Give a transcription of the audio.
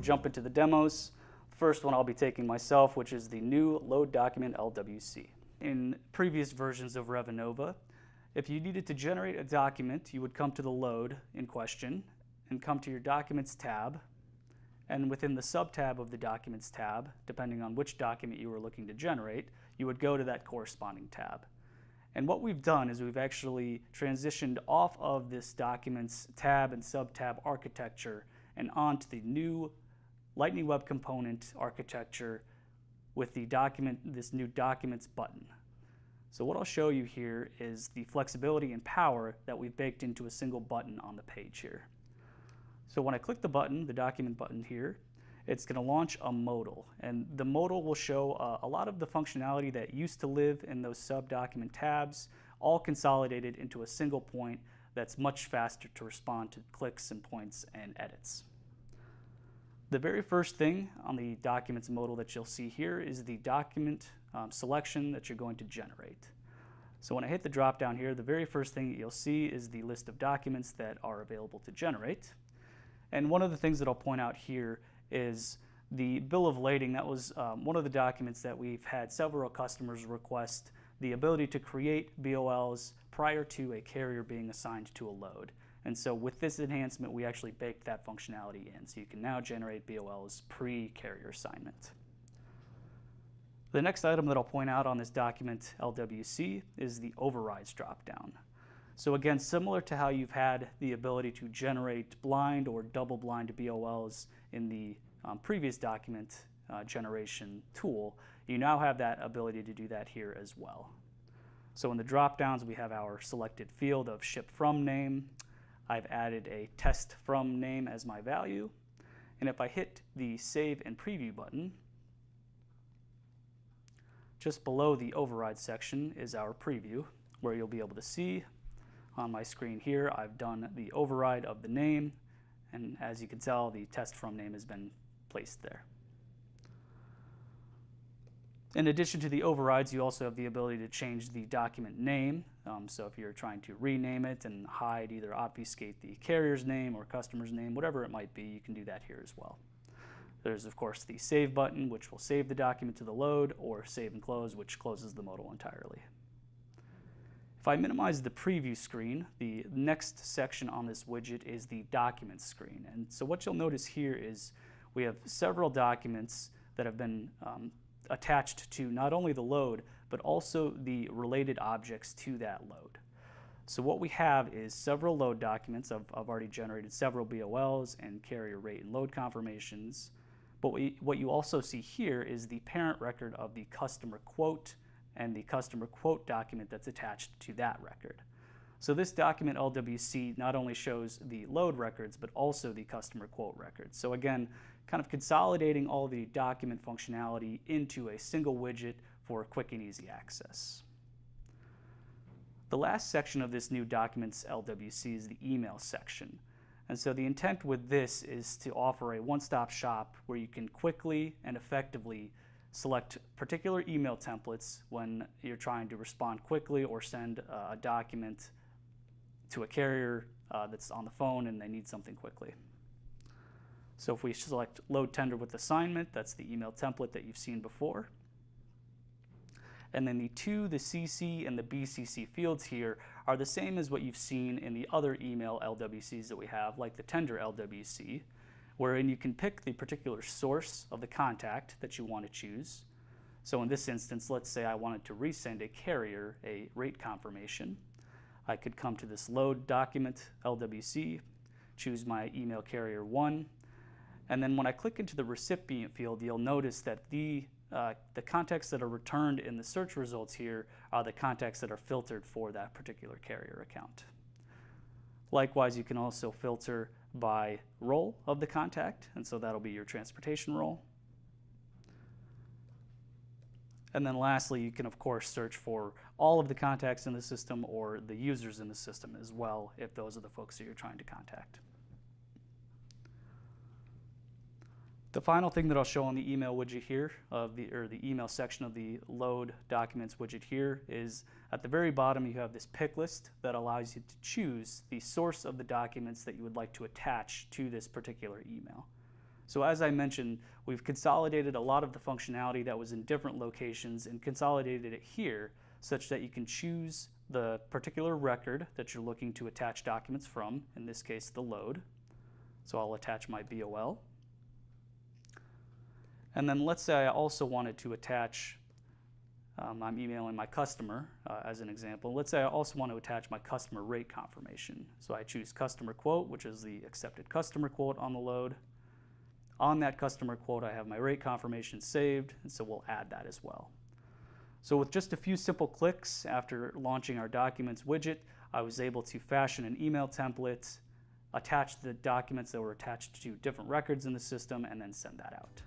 jump into the demos. First one I'll be taking myself, which is the new load document LWC. In previous versions of Revenova, if you needed to generate a document, you would come to the load in question and come to your Documents tab. And within the sub-tab of the Documents tab, depending on which document you were looking to generate, you would go to that corresponding tab. And what we've done is we've actually transitioned off of this Documents tab and sub-tab architecture and onto the new Lightning Web Component architecture with the this new Documents button. So what I'll show you here is the flexibility and power that we've baked into a single button on the page here. So when I click the button, the document button here, it's going to launch a modal. And the modal will show a lot of the functionality that used to live in those sub-document tabs, all consolidated into a single point that's much faster to respond to clicks and points and edits. The very first thing on the Documents modal that you'll see here is the document selection that you're going to generate. So when I hit the drop down here, the very first thing that you'll see is the list of documents that are available to generate. And one of the things that I'll point out here is the bill of lading. That was one of the documents that we've had several customers request the ability to create BOLs prior to a carrier being assigned to a load. And so with this enhancement, we actually baked that functionality in. So you can now generate BOLs pre-carrier assignment. The next item that I'll point out on this document LWC is the overrides dropdown. So again, similar to how you've had the ability to generate blind or double blind BOLs in the previous document generation tool, you now have that ability to do that here as well. So in the dropdowns, we have our selected field of ship from name. I've added a test from name as my value. And if I hit the save and preview button, just below the override section is our preview, where you'll be able to see on my screen here, I've done the override of the name, and as you can tell, the test from name has been placed there. In addition to the overrides, you also have the ability to change the document name. So if you're trying to rename it and hide, either obfuscate the carrier's name or customer's name, whatever it might be, you can do that here as well. There's, of course, the Save button, which will save the document to the load, or Save and Close, which closes the modal entirely. If I minimize the preview screen, the next section on this widget is the Documents screen. And so what you'll notice here is we have several documents that have been attached to not only the load, but also the related objects to that load. So what we have is several load documents. I've already generated several BOLs and carrier rate and load confirmations. But what you also see here is the parent record of the customer quote and the customer quote document that's attached to that record. So this document LWC not only shows the load records, but also the customer quote records. So again, kind of consolidating all the document functionality into a single widget for quick and easy access. The last section of this new Documents LWC is the email section. And so the intent with this is to offer a one-stop shop where you can quickly and effectively select particular email templates when you're trying to respond quickly or send a document to a carrier that's on the phone and they need something quickly. So if we select Load Tender with Assignment, that's the email template that you've seen before. And then the CC and the BCC fields here are the same as what you've seen in the other email LWCs that we have, like the Tender LWC, wherein you can pick the particular source of the contact that you want to choose. So in this instance, let's say I wanted to resend a carrier a rate confirmation. I could come to this Load Document LWC, choose my email carrier 1, and then when I click into the recipient field, you'll notice that the contacts that are returned in the search results here are the contacts that are filtered for that particular carrier account. Likewise, you can also filter by role of the contact, and so that'll be your transportation role. And then lastly, you can of course search for all of the contacts in the system or the users in the system as well, if those are the folks that you're trying to contact. The final thing that I'll show on the email widget here, the email section of the Load Documents widget here, is at the very bottom you have this pick list that allows you to choose the source of the documents that you would like to attach to this particular email. So as I mentioned, we've consolidated a lot of the functionality that was in different locations and consolidated it here such that you can choose the particular record that you're looking to attach documents from, in this case the load. So I'll attach my BOL. And then let's say I also wanted to attach, I'm emailing my customer as an example. Let's say I also want to attach my customer rate confirmation. So I choose customer quote, which is the accepted customer quote on the load. On that customer quote, I have my rate confirmation saved, and so we'll add that as well. So with just a few simple clicks after launching our Documents widget, I was able to fashion an email template, attach the documents that were attached to different records in the system, and then send that out.